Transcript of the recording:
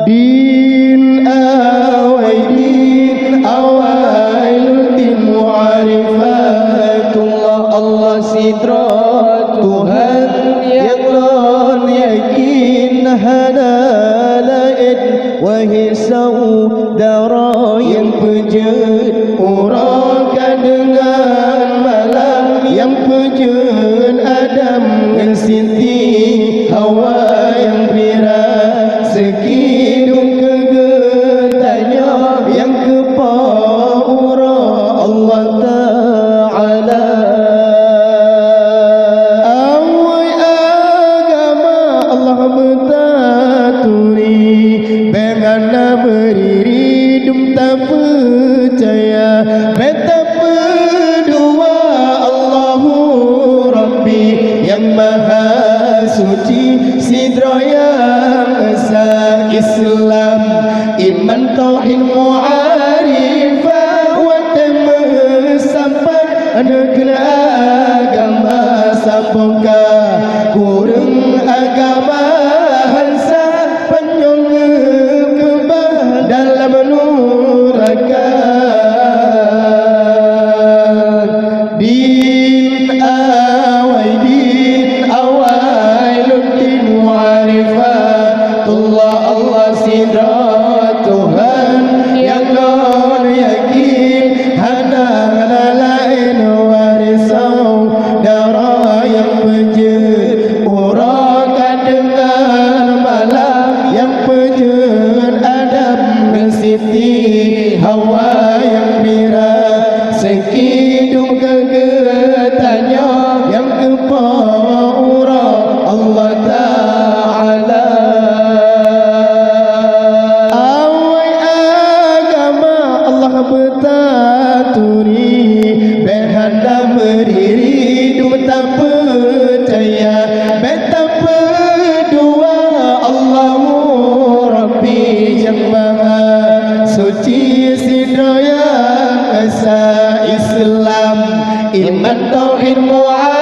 din awailuddin mu'arifatullah Allah sidra Tuhan yang non yakin hana lain wahai saudara yang pejut urakan dengan malam yang pejut Adam dan Siti Hawa yang bira sekidung kegetanya yang kepaura Allah Ta'ala awai agama Allah bertaturi bengana berdiri dum tak percaya betapa dua Allahu Rabbi yang maha suci sidra yang esa Islam iman tauhid mu'arifah wa sampai negara agama sapoka kurang agama hansa penyong kebah dalam nurakan din awailuddin mu'arifatullah Allah sidra Tuhan yang non yakin hana lain warisau darah yang pejut urakan dengan malam yang pejut Adam dan Siti Hawa yang bira sekidung kegetanya yang kepaura Allah Ta'ala awai agama Allah bertaturi berhanda berdiri dum tak percaya betapa dua Allahu Rabbi yang maha suci sidra yang esa Islam iman tauhid mu'ad